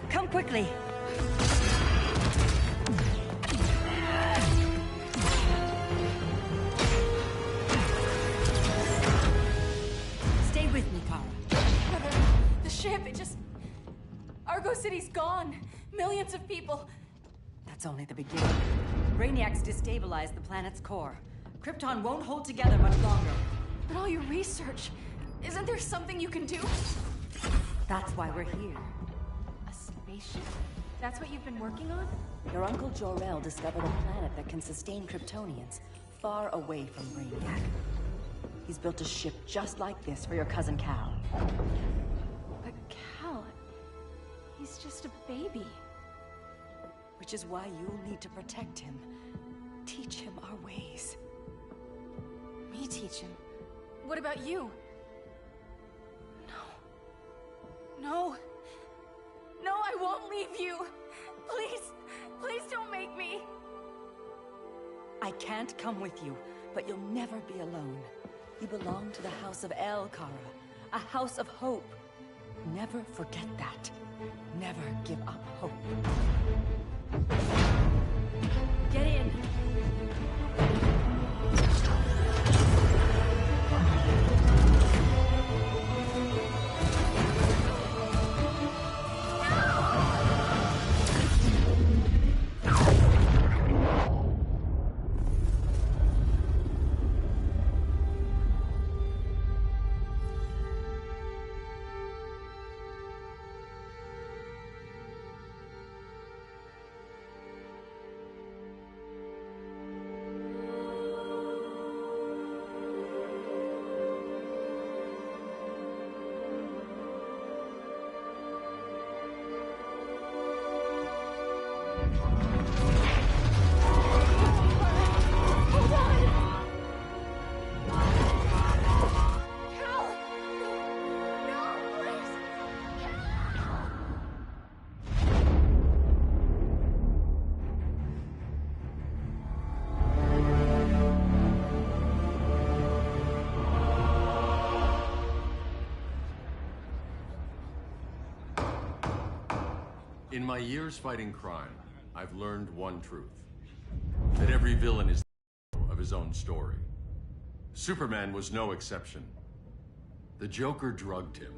Come quickly. Stay with me, Kara. The ship, it just... Argo City's gone. Millions of people. That's only the beginning. Brainiac's destabilized the planet's core. Krypton won't hold together much longer. But all your research, isn't there something you can do? That's why we're here. A spaceship? That's what you've been working on? Your uncle Jor-El discovered a planet that can sustain Kryptonians, far away from Brainiac. He's built a ship just like this for your cousin Cal. But Cal... he's just a baby. Which is why you'll need to protect him. Teach him our ways. Me teach him? What about you? No. No, I won't leave you. Please, please don't make me. I can't come with you, but you'll never be alone. You belong to the House of El, Kara. A house of hope. Never forget that. Never give up hope. Get in. In my years fighting crime, I've learned one truth. That every villain is the hero of his own story. Superman was no exception. The Joker drugged him,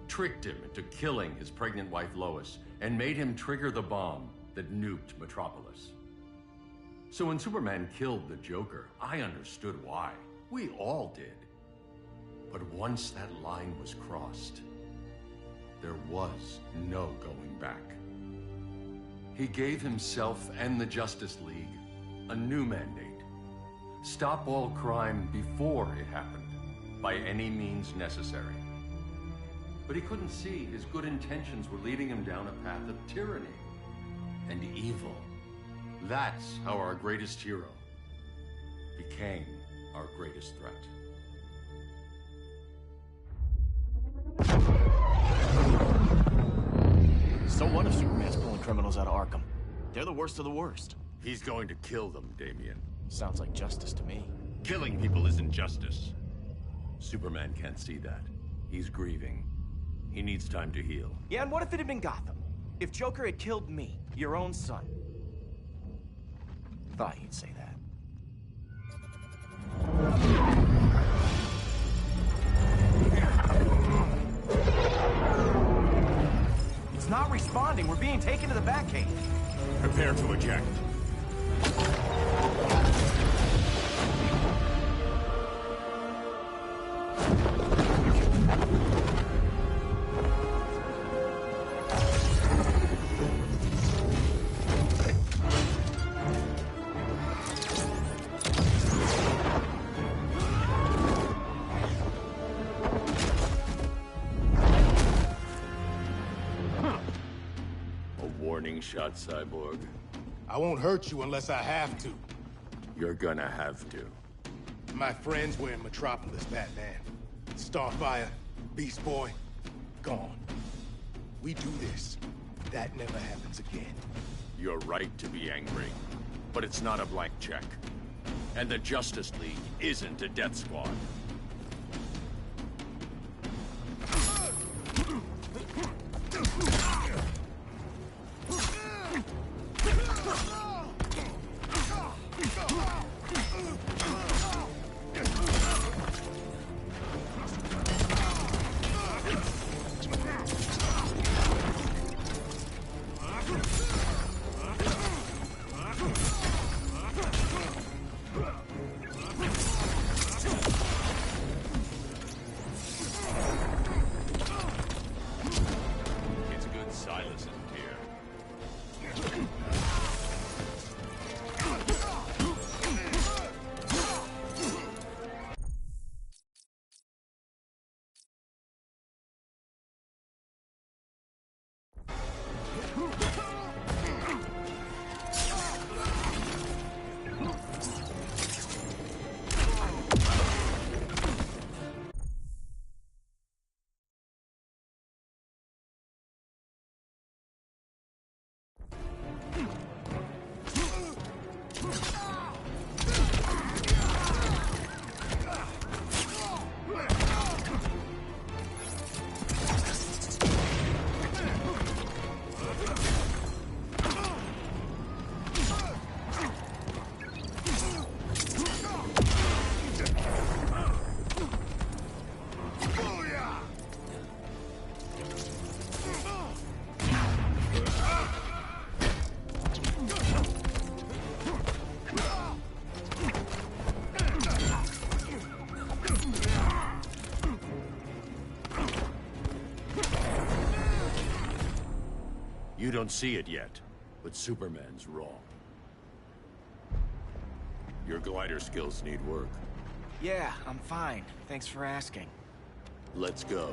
tricked him into killing his pregnant wife Lois, and made him trigger the bomb that nuked Metropolis. So when Superman killed the Joker, I understood why. We all did. But once that line was crossed, there was no going back. He gave himself and the Justice League a new mandate. Stop all crime before it happened, by any means necessary. But he couldn't see his good intentions were leading him down a path of tyranny and evil. That's how our greatest hero became our greatest threat. So what if Superman's pulling criminals out of Arkham? They're the worst of the worst. He's going to kill them, Damian. Sounds like justice to me. Killing people isn't justice. Superman can't see that. He's grieving. He needs time to heal. Yeah, and what if it had been Gotham? If Joker had killed me, your own son? Thought you'd say that. It's not responding. We're being taken to the Batcave. Prepare to eject. Shot, Cyborg. I won't hurt you unless I have to. You're gonna have to. My friends were in Metropolis, Batman. Starfire, Beast Boy, gone. We do this. That never happens again. You're right to be angry, but it's not a blank check. And the Justice League isn't a death squad. You don't see it yet, but Superman's wrong. Your glider skills need work. Yeah, I'm fine. Thanks for asking. Let's go.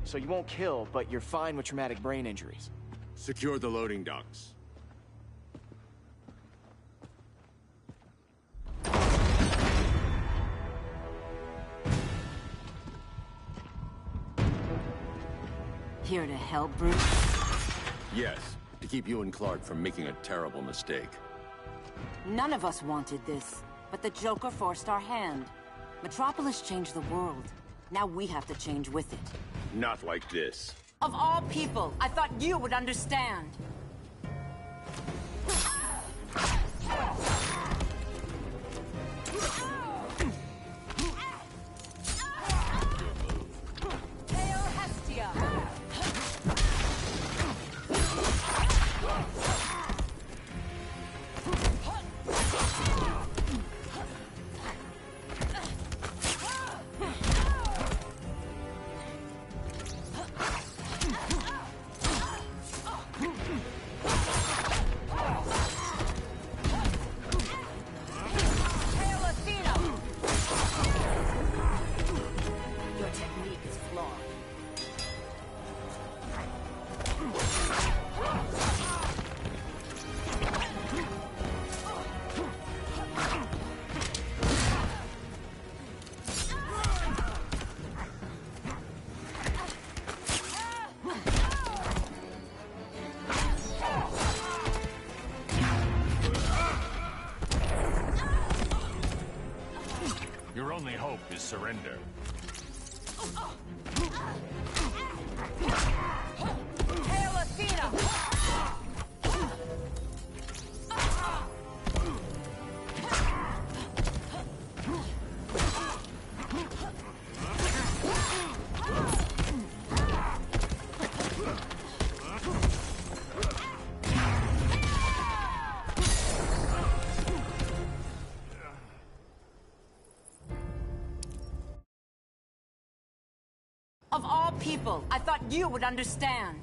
So you won't kill, but you're fine with traumatic brain injuries. Secure the loading docks. Here to help, Bruce? Yes, to keep you and Clark from making a terrible mistake. None of us wanted this, but the Joker forced our hand. Metropolis changed the world. Now we have to change with it. Not like this. Of all people, I thought you would understand. Hail Hestia! Your only hope is surrender. Hail Athena! Of all people, I thought you would understand.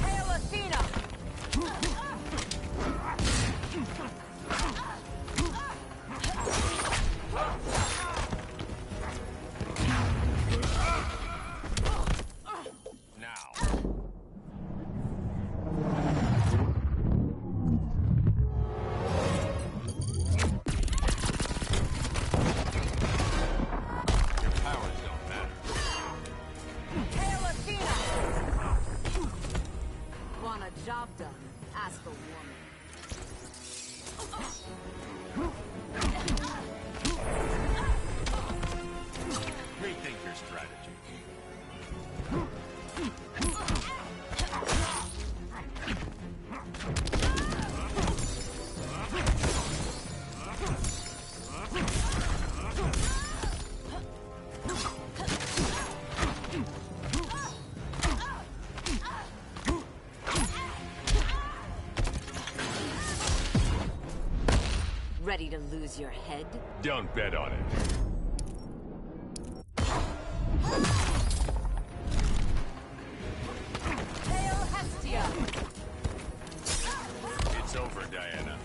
Hail Athena! Job done. Ask a woman. Rethink your strategy. Ready to lose your head? Don't bet on it. Hail Hestia! It's over, Diana.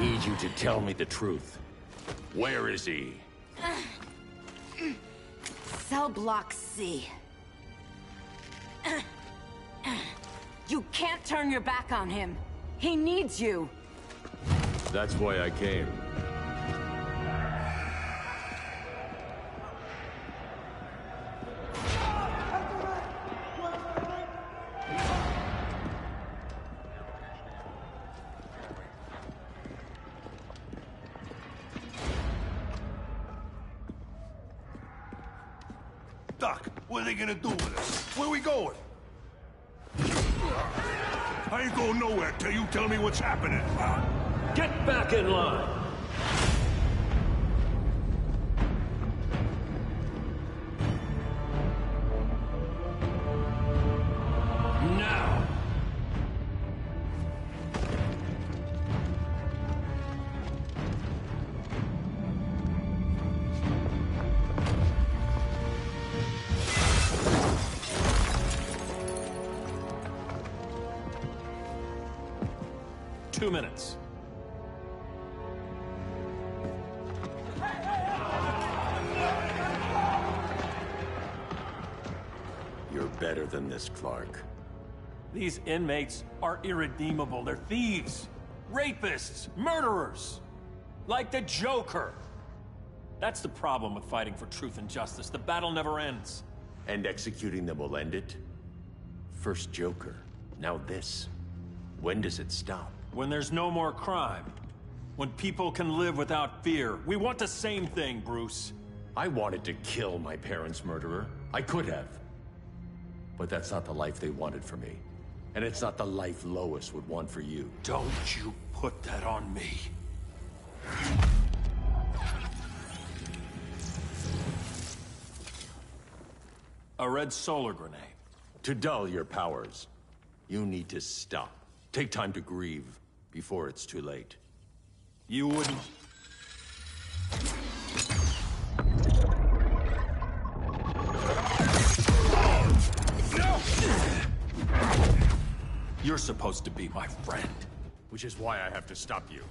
need you to tell me the truth. Where is he? Cell block C. You can't turn your back on him. He needs you. That's why I came. Doc, what are they gonna do with us? Where we going? I ain't going nowhere till you tell me what's happening. Get back in line! Now! Two minutes. You're better than this, Clark. These inmates are irredeemable. They're thieves, rapists, murderers. Like the Joker. That's the problem with fighting for truth and justice. The battle never ends. And executing them will end it? First Joker, now this. When does it stop? When there's no more crime. When people can live without fear. We want the same thing, Bruce. I wanted to kill my parents' murderer. I could have. But that's not the life they wanted for me. And it's not the life Lois would want for you. Don't you put that on me. A red solar grenade. To dull your powers, you need to stop. Take time to grieve before it's too late. You wouldn't... You're supposed to be my friend. Which is why I have to stop you.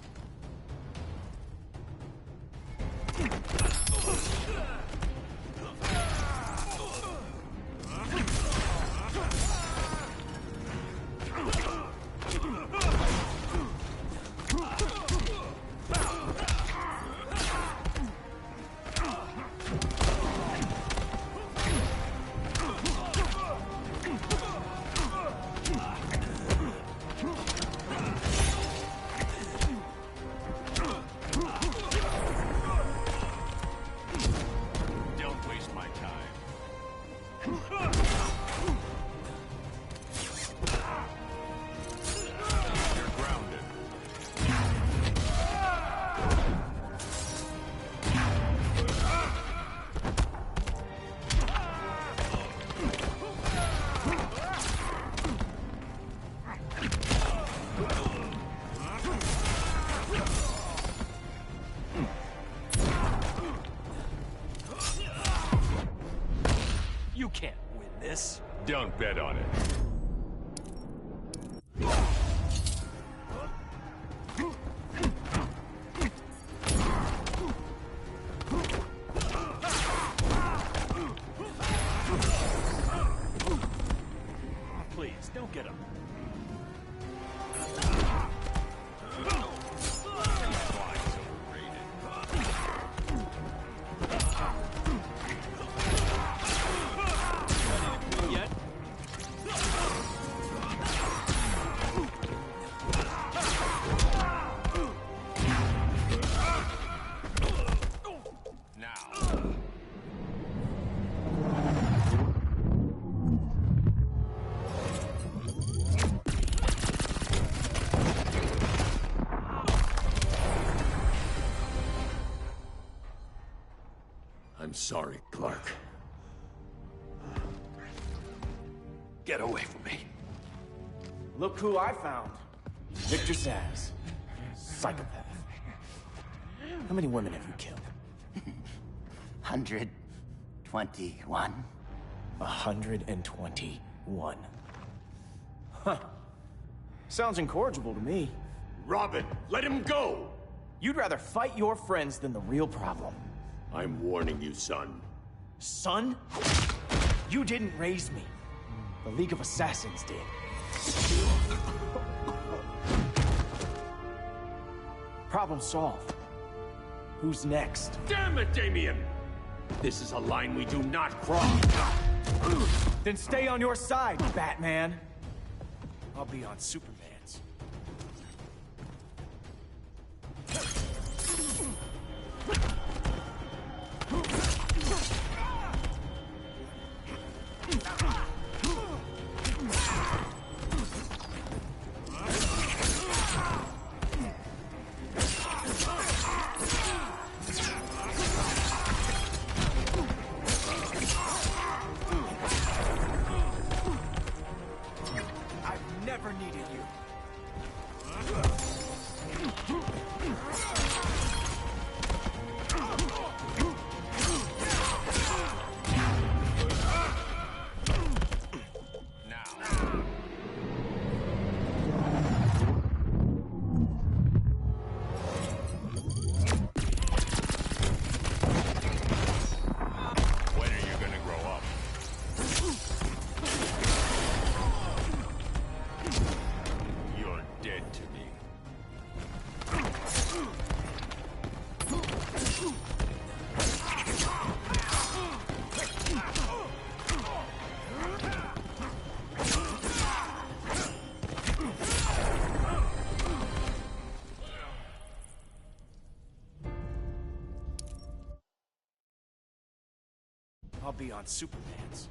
You can't win this. Don't bet on it. Please, don't get up. I'm sorry, Clark. Get away from me. Look who I found. Victor Zsasz. Psychopath. How many women have you killed? 121. 121. Huh. Sounds incorrigible to me. Robin, let him go! You'd rather fight your friends than the real problem. I'm warning you, son. Son? You didn't raise me. The League of Assassins did. Problem solved. Who's next? Damn it, Damien! This is a line we do not cross. Then stay on your side, Batman. I'll be on Superman's. I've never needed you. When are you gonna grow up? You're dead to me. I'll be on Superman's.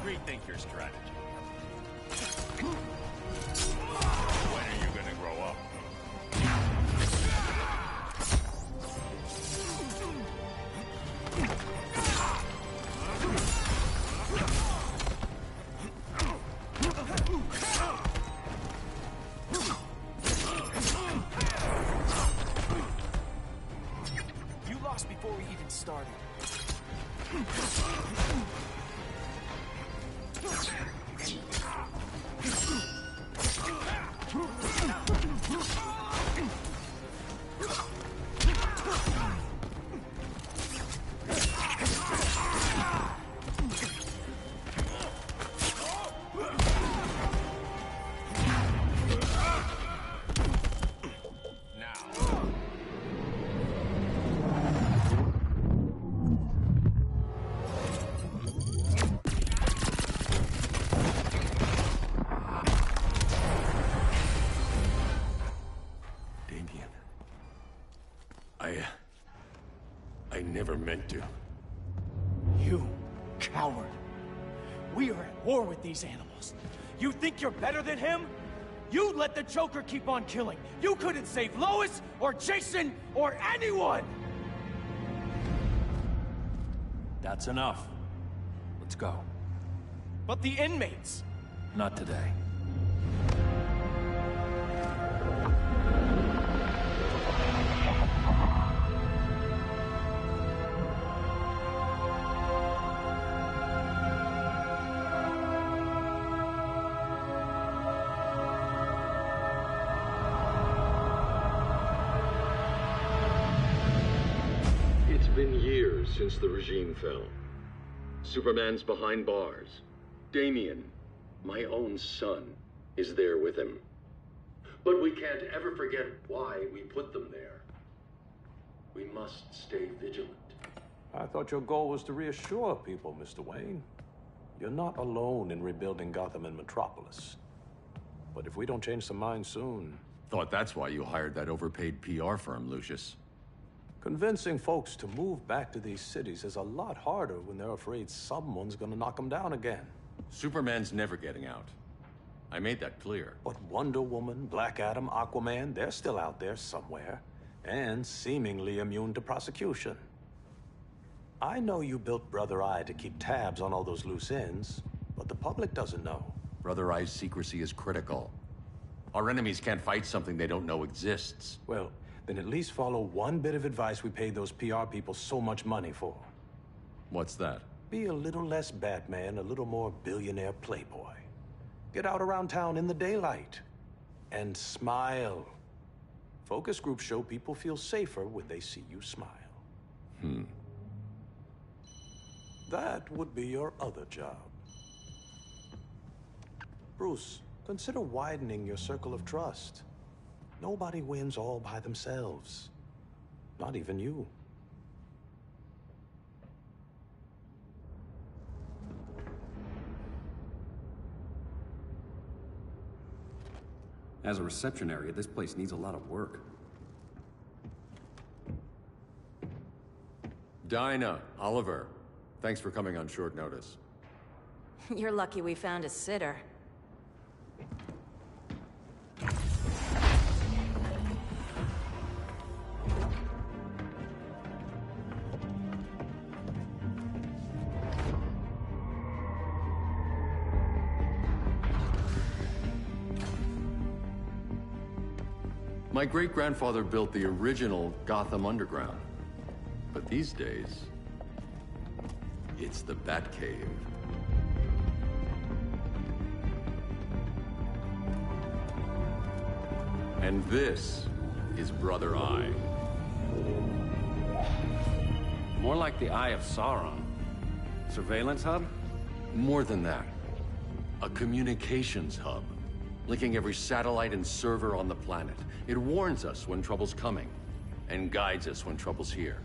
Rethink your strategy. When are you gonna grow up? You lost before we even started. Now. Damien. I never meant to. You coward. We are at war with these animals. You think you're better than him? You let the Joker keep on killing. You couldn't save Lois, or Jason, or anyone! That's enough. Let's go. But the inmates. Not today. It's been years since the regime fell. Superman's behind bars. Damien, my own son, is there with him. But we can't ever forget why we put them there. We must stay vigilant. I thought your goal was to reassure people, Mr. Wayne. You're not alone in rebuilding Gotham and Metropolis. But if we don't change some minds soon... Thought that's why you hired that overpaid PR firm, Lucius. Convincing folks to move back to these cities is a lot harder when they're afraid someone's gonna knock them down again. Superman's never getting out. I made that clear. But Wonder Woman, Black Adam, Aquaman, they're still out there somewhere, and seemingly immune to prosecution. I know you built Brother Eye to keep tabs on all those loose ends, but the public doesn't know. Brother Eye's secrecy is critical. Our enemies can't fight something they don't know exists. Well, then at least follow one bit of advice we paid those PR people so much money for. What's that? Be a little less Batman, a little more billionaire playboy. Get out around town in the daylight. And smile. Focus groups show people feel safer when they see you smile. That would be your other job. Bruce, consider widening your circle of trust. Nobody wins all by themselves. Not even you. As a reception area, this place needs a lot of work. Dinah, Oliver, thanks for coming on short notice. You're lucky we found a sitter. My great-grandfather built the original Gotham Underground. But these days, it's the Batcave. And this is Brother Eye. More like the Eye of Sauron. Surveillance hub? More than that. A communications hub, linking every satellite and server on the planet. It warns us when trouble's coming, and guides us when trouble's here.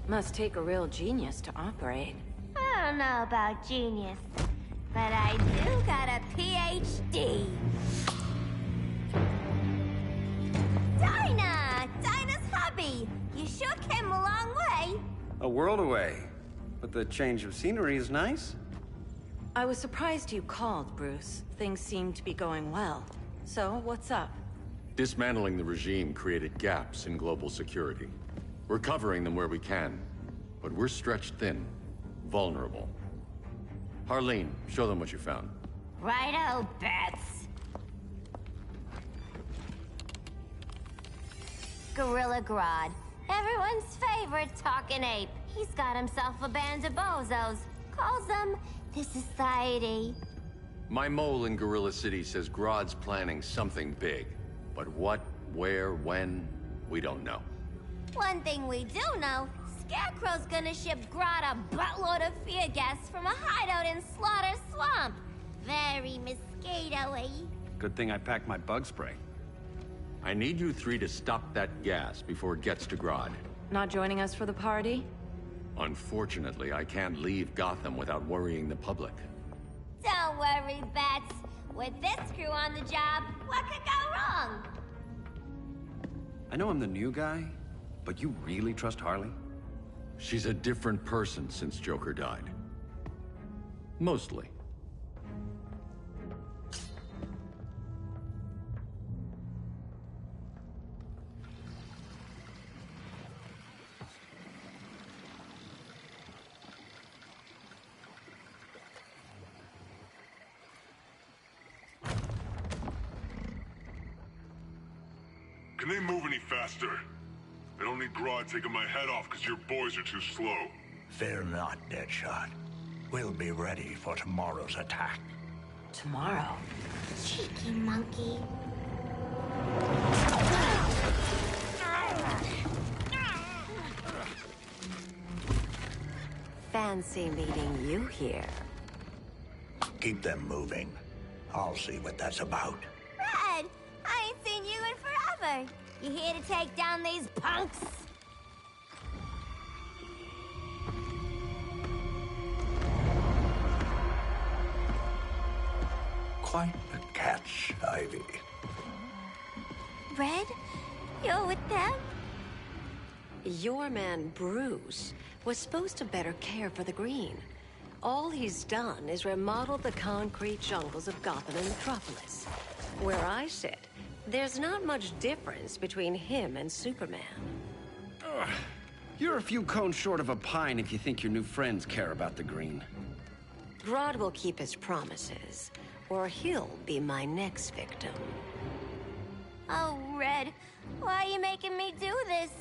Must take a real genius to operate. I don't know about genius, but I do got a PhD. Dinah's hubby! You sure came a long way. A world away. But the change of scenery is nice. I was surprised you called, Bruce. Things seem to be going well. So, what's up? Dismantling the regime created gaps in global security. We're covering them where we can, but we're stretched thin, vulnerable. Harleen, show them what you found. Righto, Bats. Gorilla Grodd. Everyone's favorite talking ape. He's got himself a band of bozos. Calls them the Society. My mole in Gorilla City says Grodd's planning something big. But what, where, when, we don't know. One thing we do know, Scarecrow's gonna ship Grodd a buttload of fear gas from a hideout in Slaughter Swamp. Very mosquito-y. Good thing I packed my bug spray. I need you three to stop that gas before it gets to Grodd. Not joining us for the party? Unfortunately, I can't leave Gotham without worrying the public. Don't worry, Bats. With this crew on the job, what could go wrong? I know I'm the new guy, but you really trust Harley? She's a different person since Joker died. Mostly. Can they move any faster? I don't need Grodd taking my head off because your boys are too slow. Fear not, Deadshot. We'll be ready for tomorrow's attack. Tomorrow? Cheeky monkey. Fancy meeting you here. Keep them moving. I'll see what that's about. Red, I ain't seen you in forever. You here to take down these punks? Quite the catch, Ivy. Red, you're with them? Your man, Bruce, was supposed to better care for the Green. All he's done is remodel the concrete jungles of Gotham and Metropolis. Where I sit, there's not much difference between him and Superman. Ugh. You're a few cones short of a pine if you think your new friends care about the Green. Grodd will keep his promises, or he'll be my next victim. Oh, Red, why are you making me do this?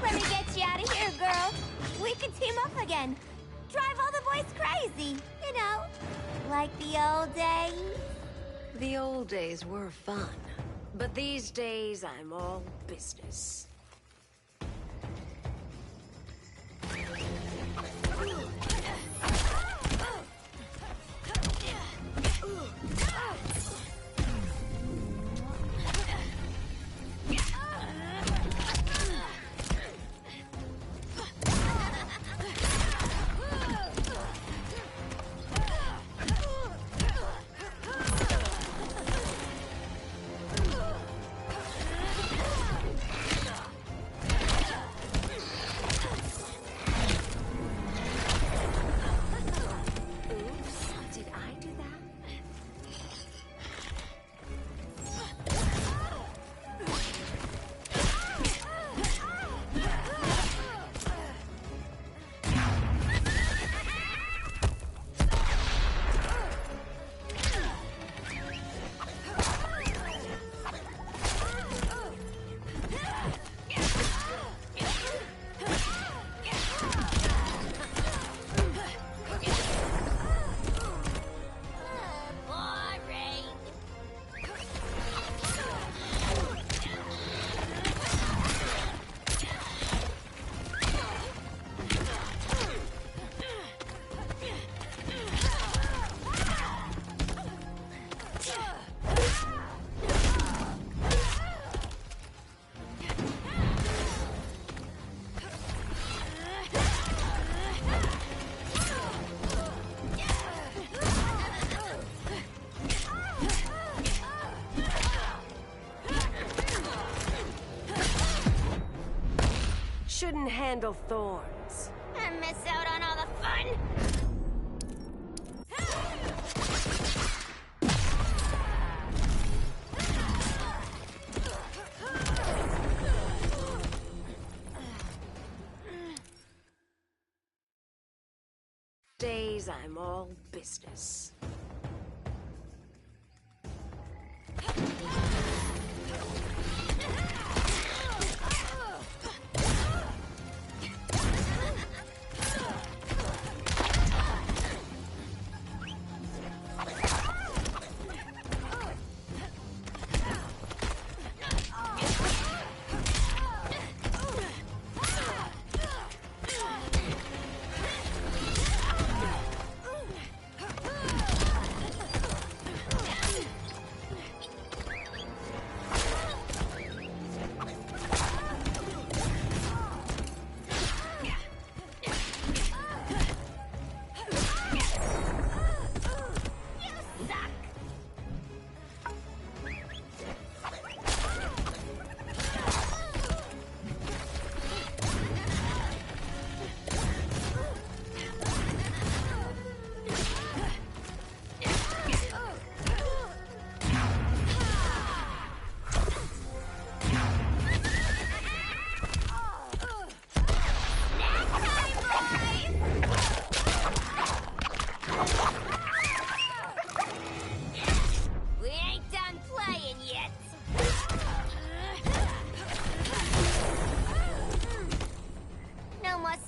Let me get you out of here, girl. We could team up again. Drive all the boys crazy, you know, like the old days. The old days were fun, but these days I'm all business. Shouldn't handle thorns. And miss out on all the fun. Days I'm all business.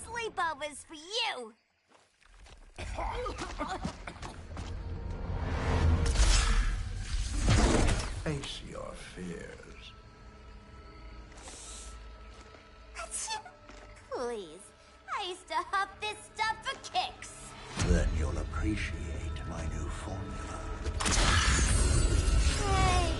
Sleepovers for you! Face your fears. Please, I used to huff this stuff for kicks. Then you'll appreciate my new formula. Hey.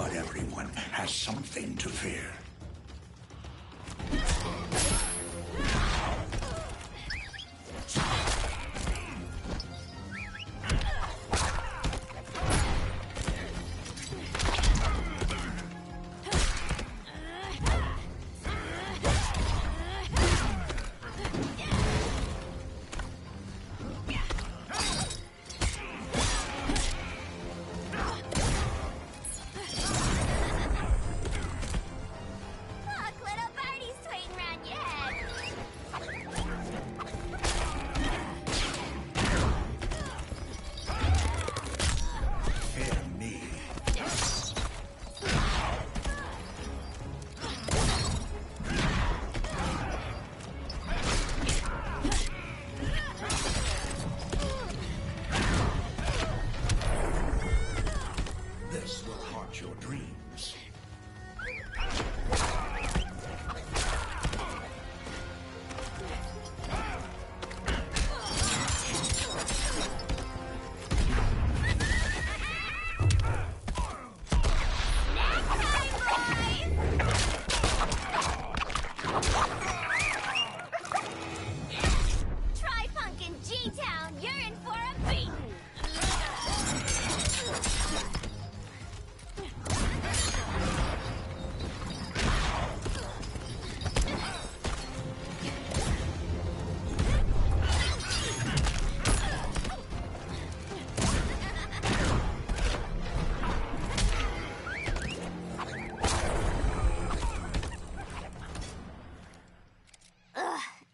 But everyone has something to fear.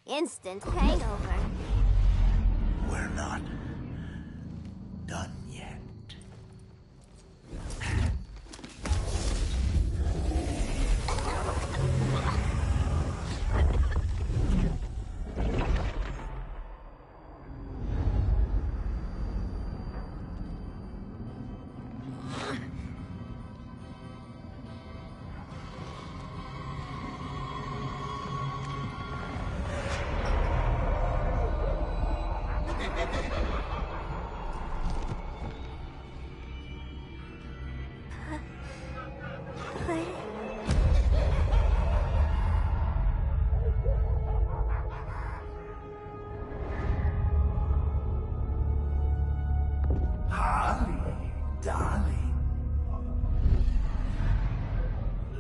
Instant hangover. We're not done yet.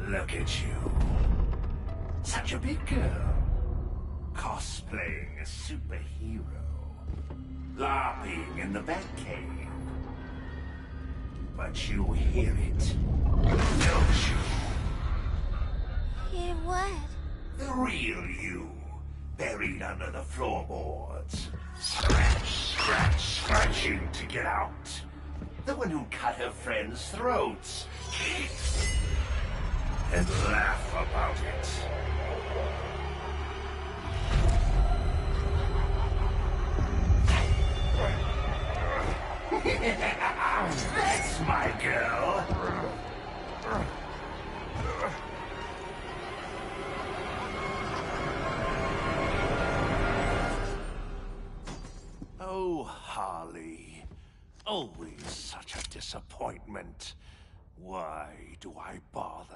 Look at you. Such a big girl. Cosplaying a superhero. LARPing in the Batcave. But you hear it, don't you? Hear what? The real you. Buried under the floorboards. Scratch, scratch, scratching to get out. The one who cut her friends' throats. And laugh about it. That's my girl. Oh, Harley. Always such a disappointment. Why do I bother?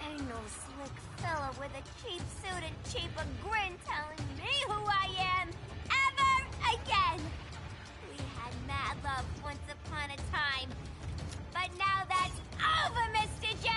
Ain't no slick fella with a cheap suit and cheaper grin telling me who I am ever again. We had mad love once upon a time, but now that's over, Mr. J.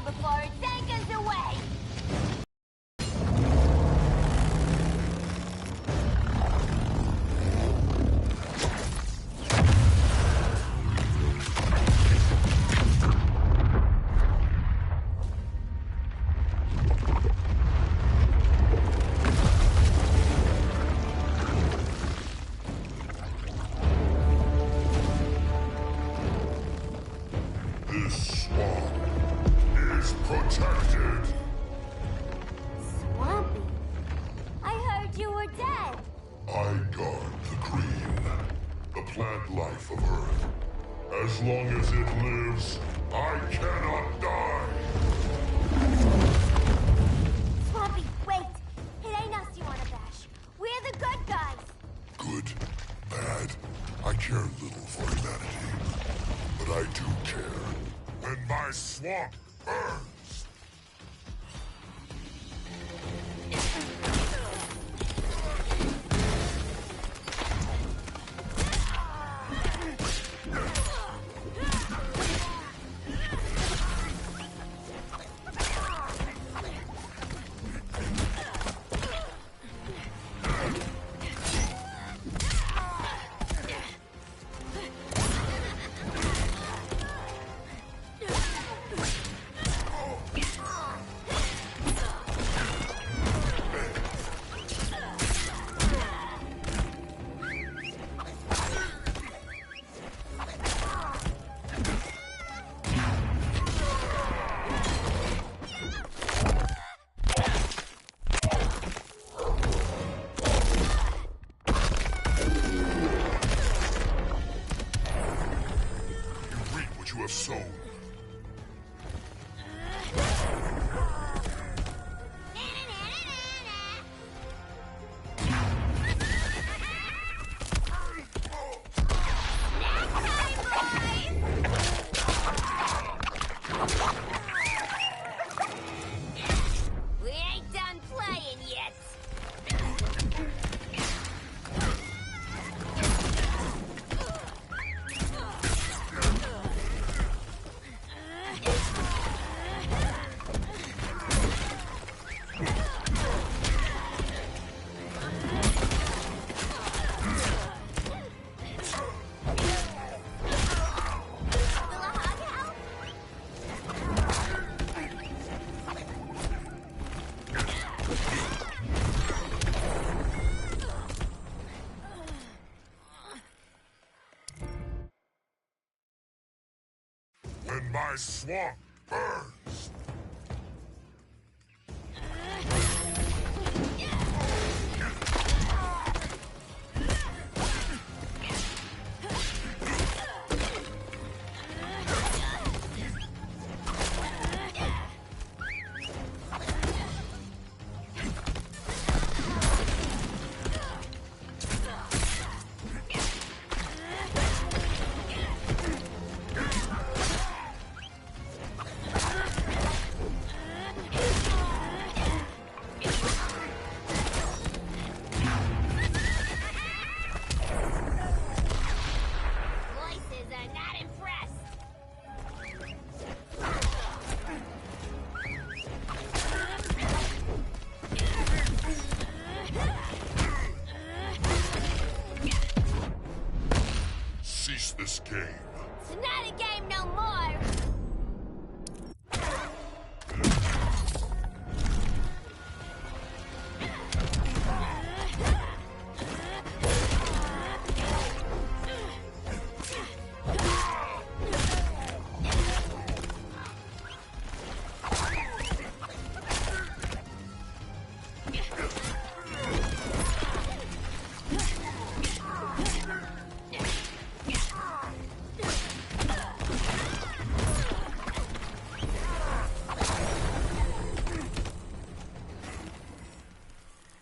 before it take us away! This swamp is protected. Swampy? I heard you were dead. I guard the green, the plant life of Earth. As long as it lives, I cannot die. Swampy, wait! It ain't us you wanna bash. We're the good guys. Good, bad, I care little for humanity. But I do care when my swamp burns. You have sown. We ain't done playing yet. When my swamp burns. Cease this game. It's not a game no more!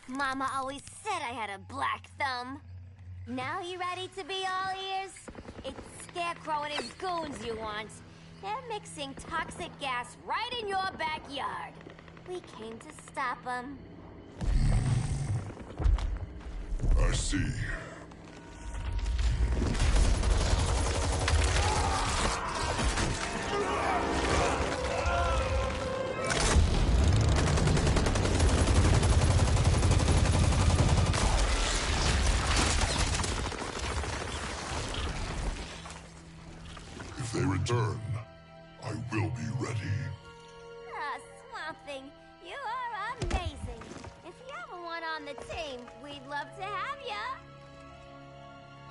Mama always said I had a black thumb. Now you ready to be all ears? It's Scarecrow and his goons you want. They're mixing toxic gas right in your backyard. We came to stop them. I see. I will be ready. Ah, Swamp Thing, you are amazing. If you ever want on the team, we'd love to have ya.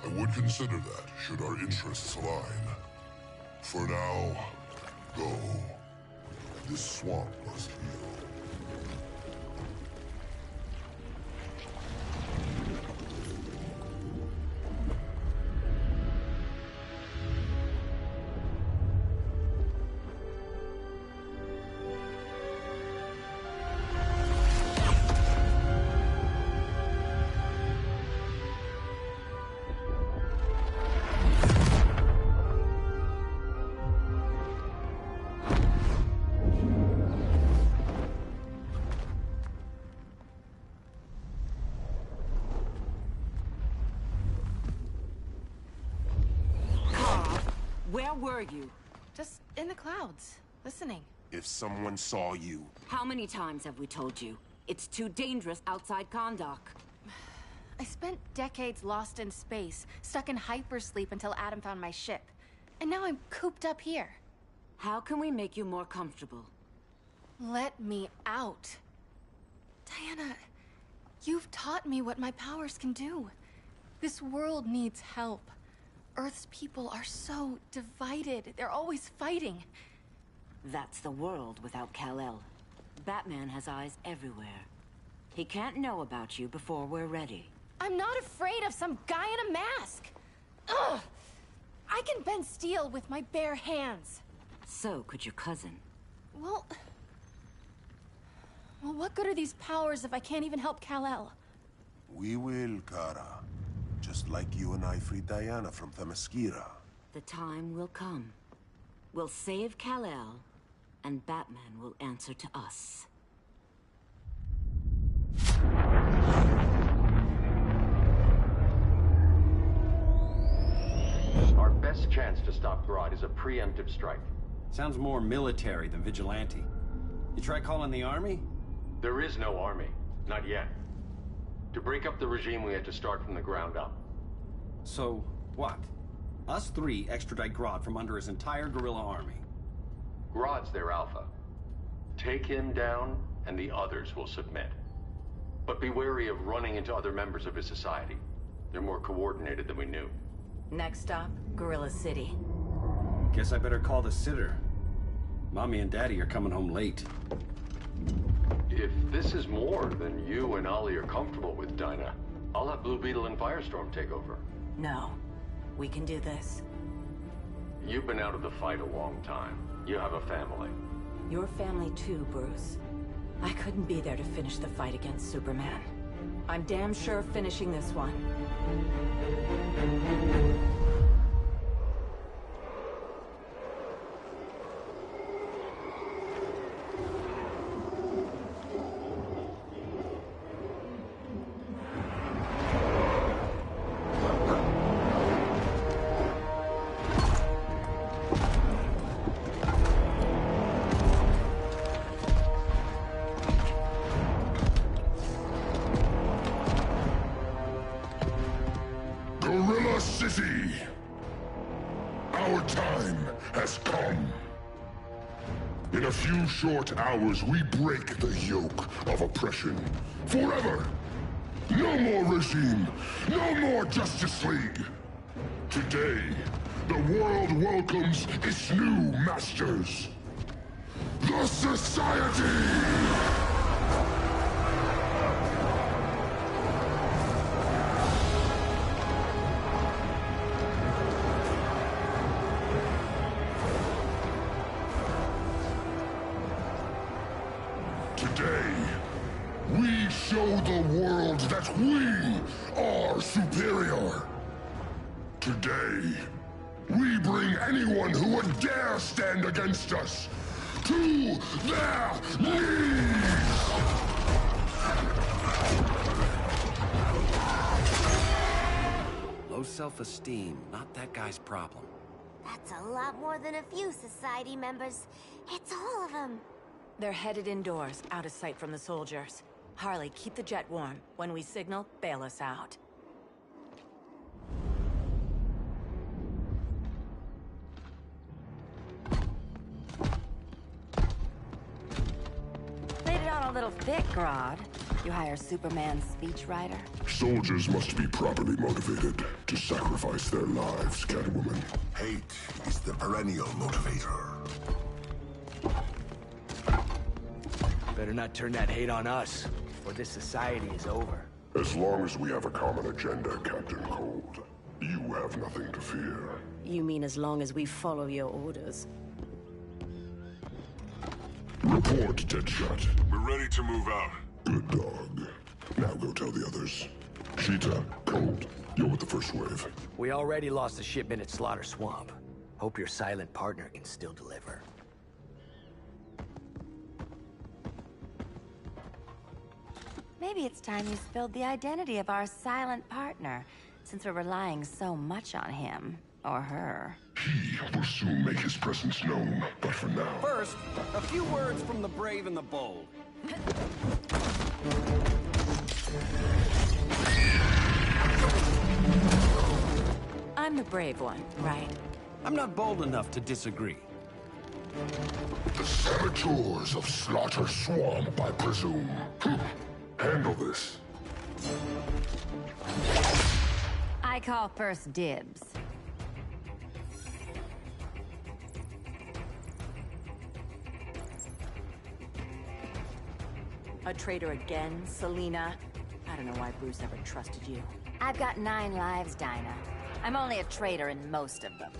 I would consider that, should our interests align. For now, go. This swamp must heal. Where were you? Just in the clouds, listening. If someone saw you... How many times have we told you? It's too dangerous outside Kahndaq. I spent decades lost in space, stuck in hypersleep until Adam found my ship. And now I'm cooped up here. How can we make you more comfortable? Let me out. Diana, you've taught me what my powers can do. This world needs help. Earth's people are so divided. They're always fighting. That's the world without Kal-El. Batman has eyes everywhere. He can't know about you before we're ready. I'm not afraid of some guy in a mask. Ugh! I can bend steel with my bare hands. So could your cousin. Well, what good are these powers if I can't even help Kal-El? We will, Kara. Just like you and I freed Diana from Themyscira. The time will come. We'll save Kal-El, and Batman will answer to us. Our best chance to stop Grodd is a preemptive strike. Sounds more military than vigilante. You try calling the army? There is no army. Not yet. To break up the regime, we had to start from the ground up. So, what? Us three extradite Grodd from under his entire guerrilla army. Grodd's their alpha. Take him down, and the others will submit. But be wary of running into other members of his society. They're more coordinated than we knew. Next stop, Gorilla City. Guess I better call the sitter. Mommy and Daddy are coming home late. If this is more than you and Ollie are comfortable with, Dinah, I'll have Blue Beetle and Firestorm take over. No. We can do this. You've been out of the fight a long time. You have a family. Your family too, Bruce. I couldn't be there to finish the fight against Superman. I'm damn sure finishing this one. Gorilla City! Our time has come. In a few short hours, we break the yoke of oppression. Forever! No more regime! No more Justice League! Today, the world welcomes its new masters. The Society! Today, we show the world that we are superior. Today, we bring anyone who would dare stand against us to their knees! Low self-esteem, not that guy's problem. That's a lot more than a few Society members. It's all of them. They're headed indoors, out of sight from the soldiers. Harley, keep the jet warm. When we signal, bail us out. on a little thick, Grodd. You hire Superman's speechwriter? Soldiers must be properly motivated to sacrifice their lives, Catwoman. Hate is the perennial motivator. Better not turn that hate on us, or this society is over. As long as we have a common agenda, Captain Cold, you have nothing to fear. You mean as long as we follow your orders? Report, Deadshot. We're ready to move out. Good dog. Now go tell the others. Cheetah, Cold, you're with the first wave. We already lost a shipment at Slaughter Swamp. Hope your silent partner can still deliver. Maybe it's time you spilled the identity of our silent partner, since we're relying so much on him. Or her. He will soon make his presence known, but for now... First, a few words from the brave and the bold. I'm the brave one, right? I'm not bold enough to disagree. The saboteurs of Slaughter Swamp, I presume. Handle this. I call first dibs. A traitor again, Selina? I don't know why Bruce ever trusted you. I've got 9 lives, Dinah. I'm only a traitor in most of them.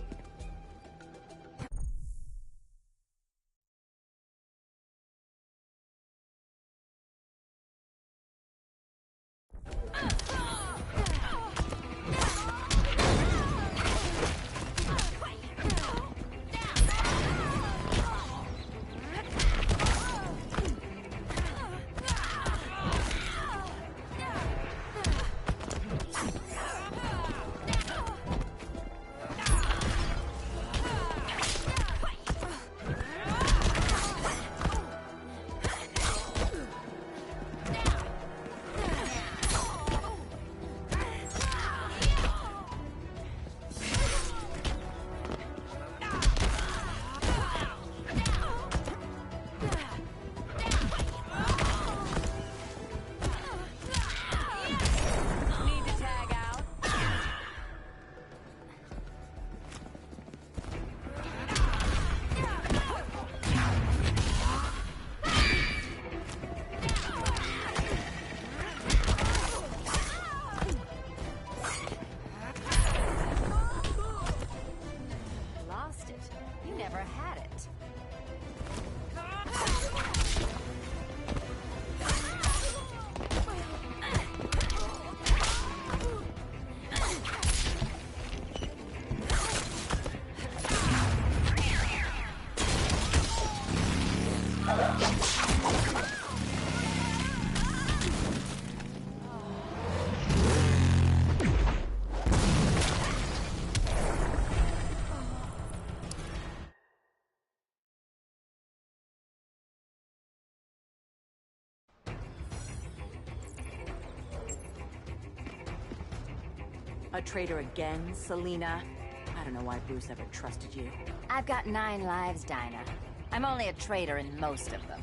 A traitor again, Selina? I don't know why Bruce ever trusted you. I've got 9 lives, Dinah. I'm only a traitor in most of them.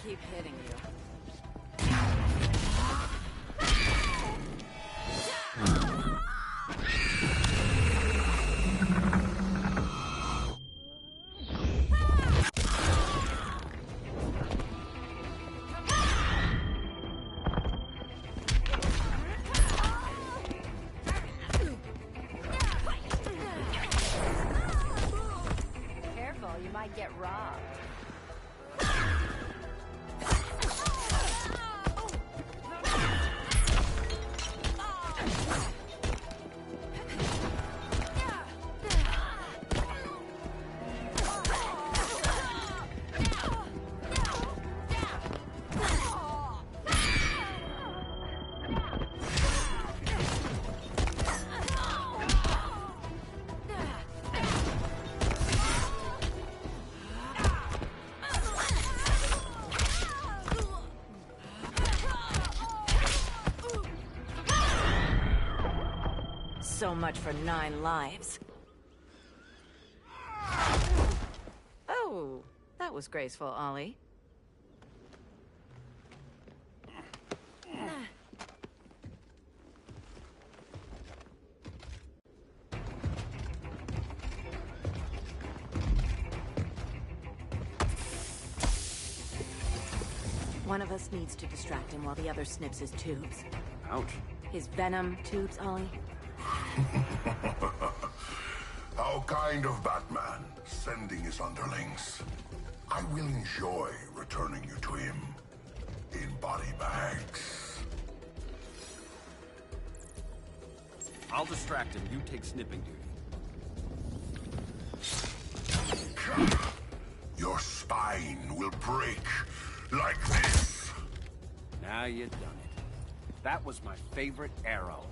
Keep hitting you. you might get robbed. So much for 9 lives. Oh, that was graceful, Ollie. One of us needs to distract him while the other snips his tubes. Ouch. His venom tubes, Ollie. How kind of Batman, sending his underlings. I will enjoy returning you to him in body bags. I'll distract him. You take snipping duty. Your spine will break like this. Now you've done it. That was my favorite arrow.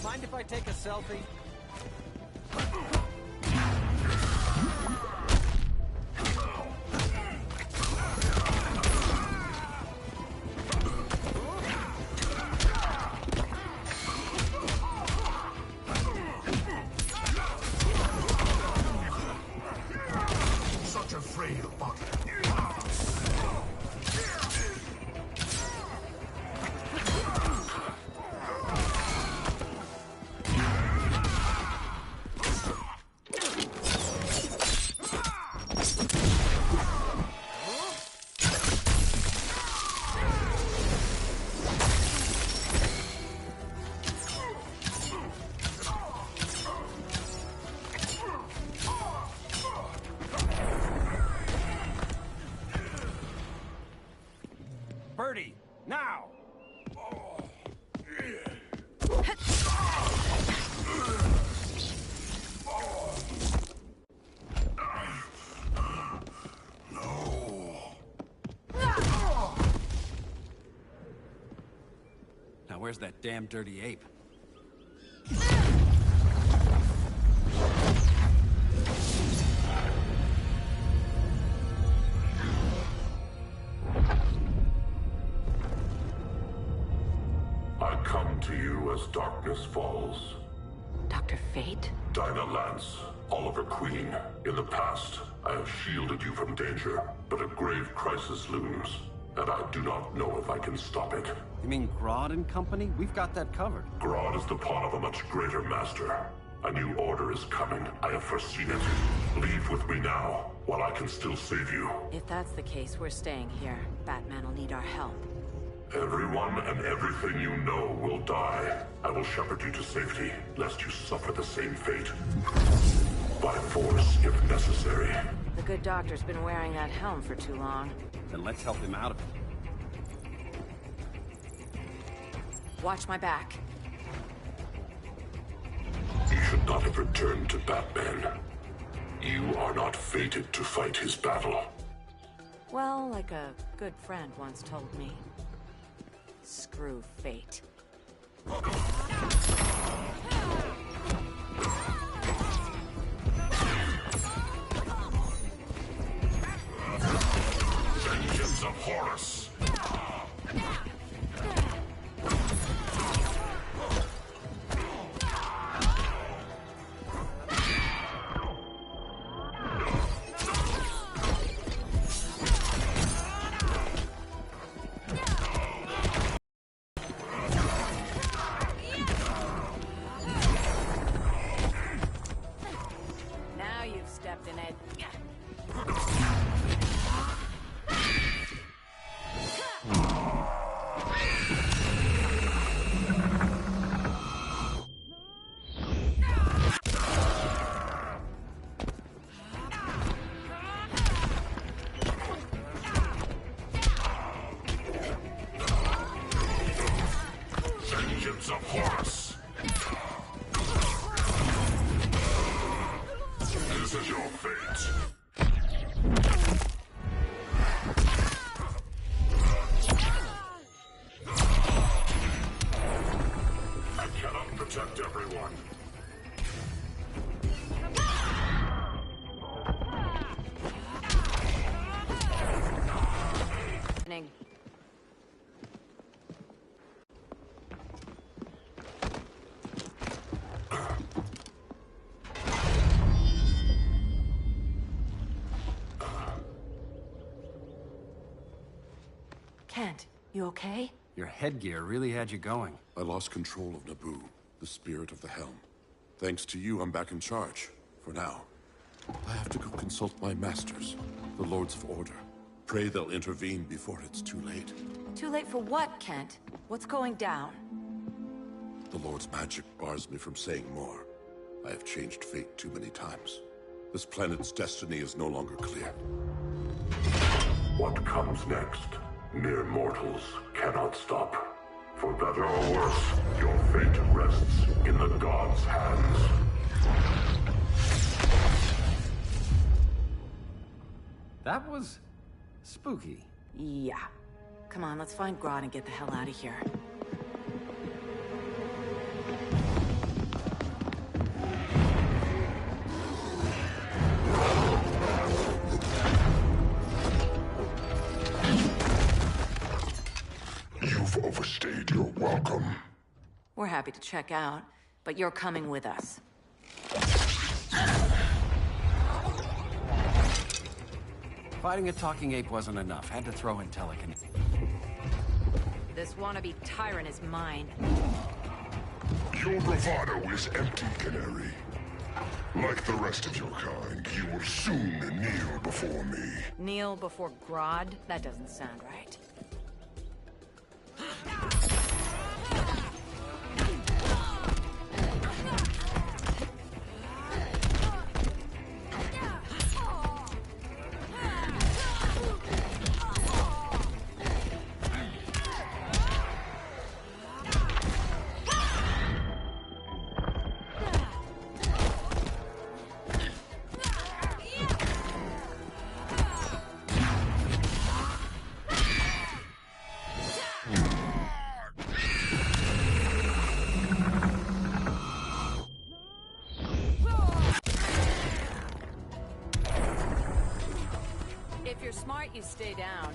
Mind if I take a selfie? Such a frail body. Birdie, now! Now where's that damn dirty ape? I come to you as darkness falls. Dr. Fate? Dinah Lance, Oliver Queen. In the past, I have shielded you from danger, but a grave crisis looms, and I do not know if I can stop it. You mean Grodd and company? We've got that covered. Grodd is the pawn of a much greater master. A new order is coming. I have foreseen it. Leave with me now, while I can still save you. If that's the case, we're staying here. Batman will need our help. Everyone and everything you know will die. I will shepherd you to safety, lest you suffer the same fate. By force, if necessary. The good doctor's been wearing that helm for too long. Then let's help him out of it. Watch my back. He should not have returned to Batman. You are not fated to fight his battle. Well, like a good friend once told me. Screw fate. Vengeance of Horus! Now you've stepped in it. Vengeance of Horus! This is your fate. I cannot protect everyone. Kent, you okay? Your headgear really had you going. I lost control of Naboo, the spirit of the helm. Thanks to you, I'm back in charge. For now. I have to go consult my masters, the Lords of Order. Pray they'll intervene before it's too late. Too late for what, Kent? What's going down? The Lord's magic bars me from saying more. I have changed fate too many times. This planet's destiny is no longer clear. What comes next? Mere mortals cannot stop. For better or worse, your fate rests in the gods' hands. That was spooky. Yeah. Come on, let's find Grodd and get the hell out of here. You've overstayed your welcome. We're happy to check out, but you're coming with us. Fighting a talking ape wasn't enough. Had to throw in telekinesis. This wannabe tyrant is mine. Your bravado is empty, Canary. Like the rest of your kind, you will soon kneel before me. Kneel before Grodd? That doesn't sound right. If you're smart, you stay down.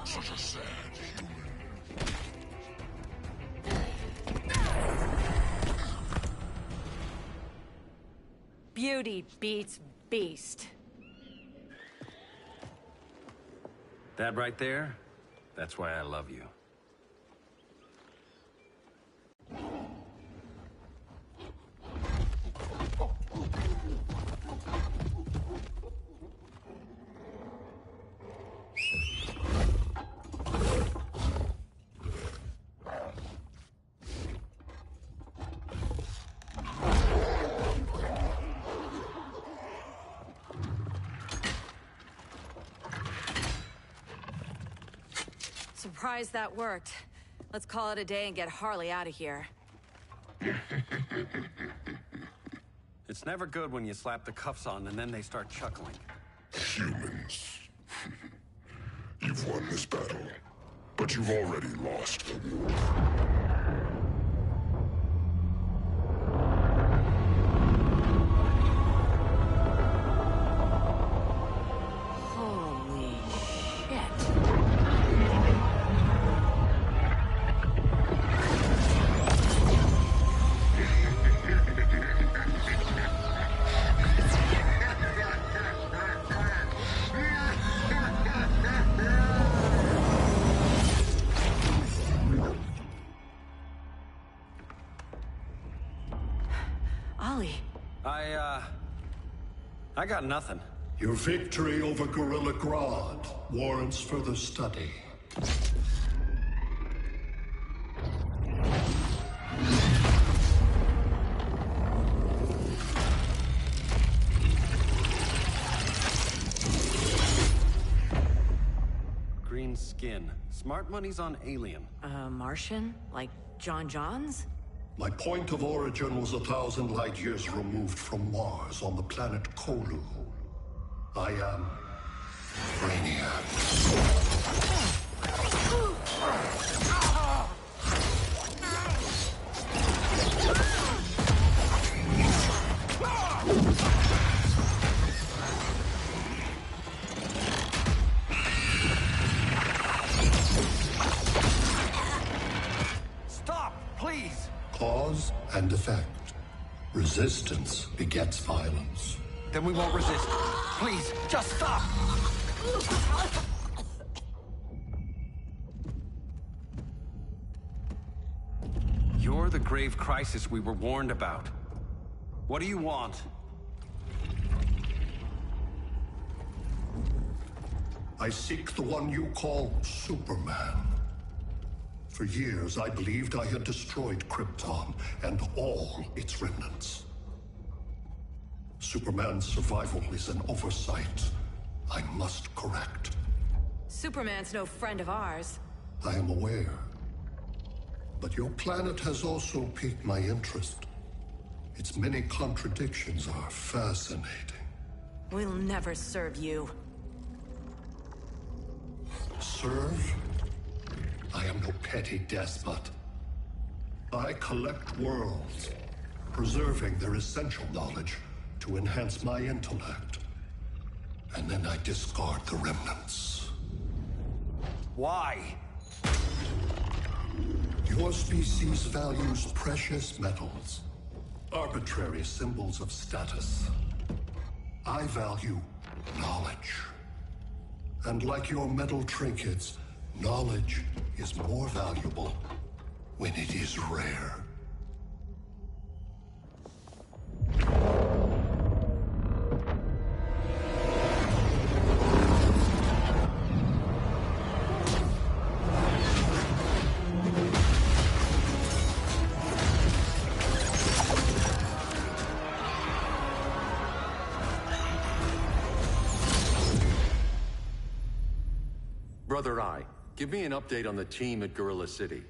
Such a sad Beauty beats beast. That right there, that's why I love you. surprised that worked. Let's call it a day and get Harley out of here. It's never good when you slap the cuffs on and then they start chuckling. Humans. You've won this battle, but you've already lost. Holy shit. Ollie. I got nothing. Your victory over Gorilla Grodd warrants further study. Green skin. Smart money's on alien. Martian? Like John Johns? My point of origin was 1,000 light years removed from Mars on the planet Kolu. I am Brainiac. Stop, please! Cause and effect. Resistance begets violence. Then we won't resist. Please, just stop! You're the grave crisis we were warned about. What do you want? I seek the one you call Superman. For years, I believed I had destroyed Krypton and all its remnants. Superman's survival is an oversight I must correct. Superman's no friend of ours. I am aware. But your planet has also piqued my interest. Its many contradictions are fascinating. We'll never serve you. Serve? I am no petty despot. I collect worlds, preserving their essential knowledge to enhance my intellect. And then I discard the remnants. Why? Your species values precious metals, arbitrary symbols of status. I value knowledge. And like your metal trinkets, knowledge is more valuable when it is rare. Brother Eye, give me an update on the team at Gorilla City.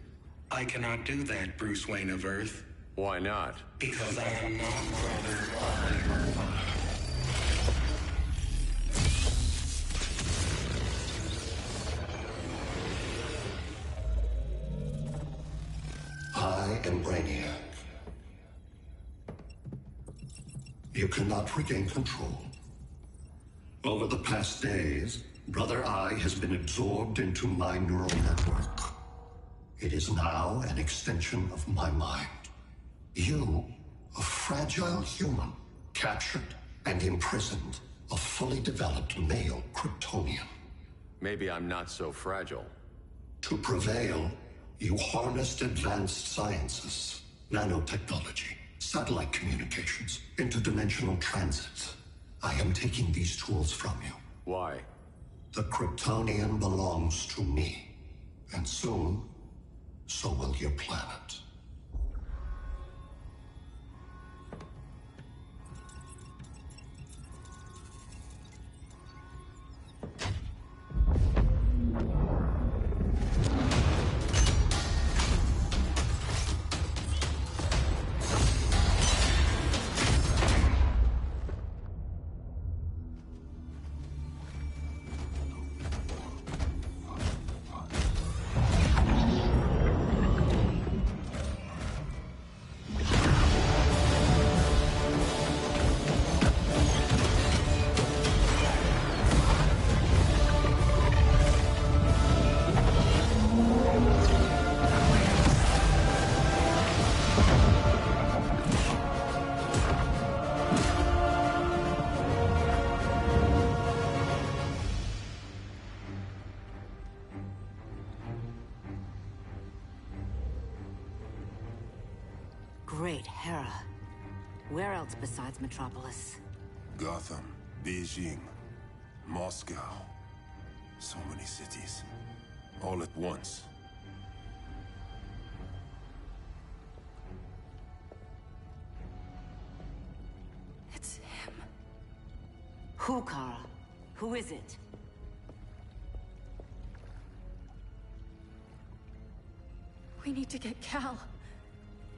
I cannot do that, Bruce Wayne of Earth. Why not? Because I am not Brother Eye. I am Brainiac. You cannot regain control. Over the past days, Brother Eye has been absorbed into my neural network. It is now an extension of my mind. You, a fragile human, captured and imprisoned a fully developed male Kryptonian. Maybe I'm not so fragile. To prevail, you harnessed advanced sciences, nanotechnology, satellite communications, interdimensional transit. I am taking these tools from you. Why? The Kryptonian belongs to me. And soon, so will your planet. Kara. Where else besides Metropolis? Gotham, Beijing, Moscow. So many cities. All at once. It's him. Who, Kara? Who is it? We need to get Cal.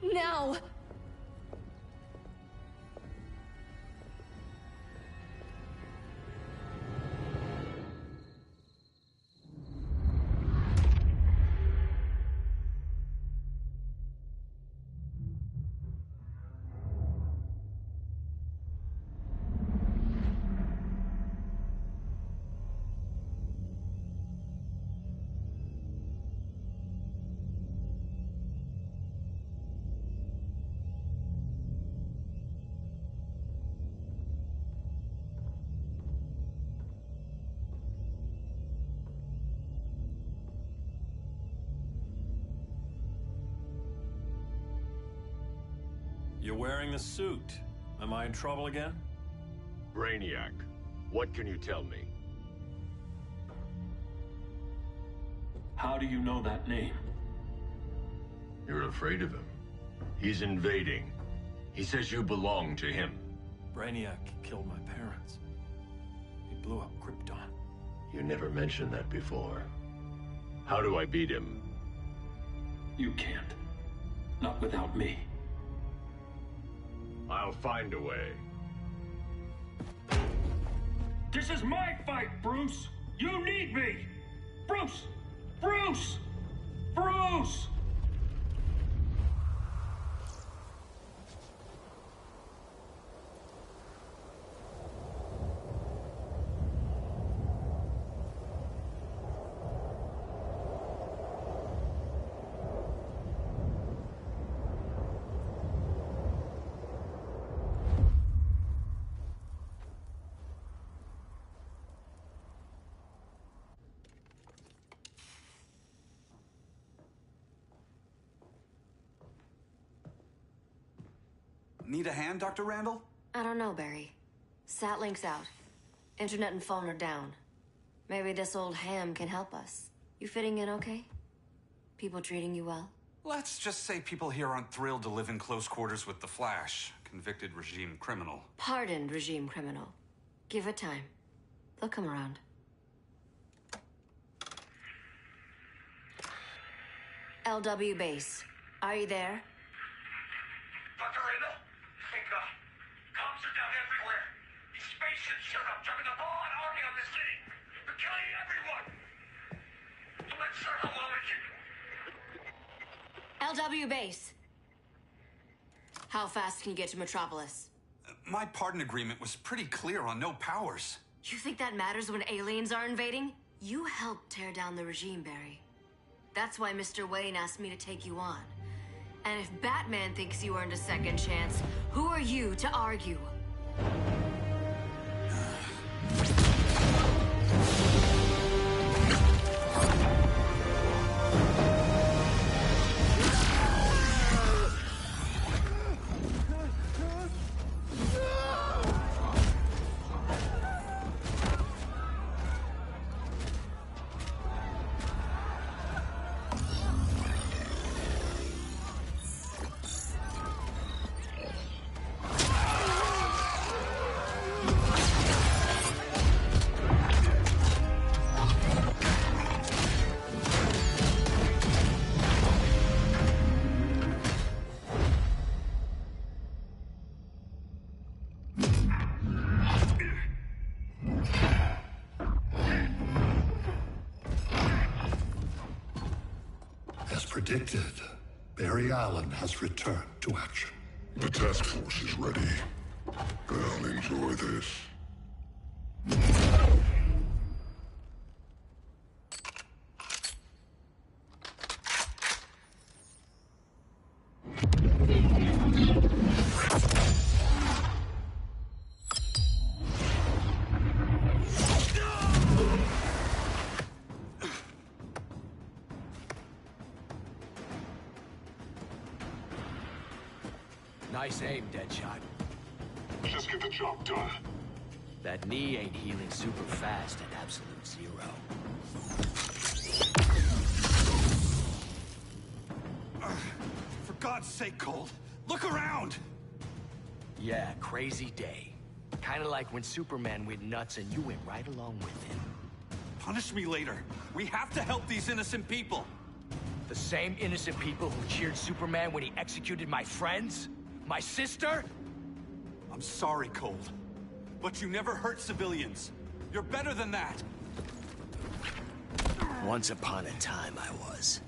Now! You're wearing the suit. Am I in trouble again? Brainiac, what can you tell me? How do you know that name? You're afraid of him. He's invading. He says you belong to him. Brainiac killed my parents. He blew up Krypton. You never mentioned that before. How do I beat him? You can't. Not without me. I'll find a way. This is my fight, Bruce! You need me! Bruce! Bruce! Bruce! Need a hand, Dr. Randall? I don't know, Barry. Satlink's out. Internet and phone are down. Maybe this old ham can help us. You fitting in okay? People treating you well? Let's just say people here aren't thrilled to live in close quarters with the Flash, convicted regime criminal. Pardoned regime criminal. Give it time. They'll come around. LW base. Are you there? Dr. Randall? Thank God. Cops are down everywhere. These spaceships showed up, driving a full-on army on the city. They're killing everyone. I'm not sure how long it can... LW base. How fast can you get to Metropolis? My pardon agreement was pretty clear on no powers. You think that matters when aliens are invading? You helped tear down the regime, Barry. That's why Mr. Wayne asked me to take you on. And if Batman thinks you earned a second chance, who are you to argue? Predicted, Barry Allen has returned to action. The task force is ready. I'll enjoy this. Nice aim, Deadshot. Just get the job done. That knee ain't healing super fast at absolute zero. For God's sake, Cold, look around! Yeah, crazy day. Kinda like when Superman went nuts and you went right along with him. Punish me later. We have to help these innocent people. The same innocent people who cheered Superman when he executed my friends? My sister? I'm sorry, Cold. But you never hurt civilians. You're better than that. Once upon a time I was.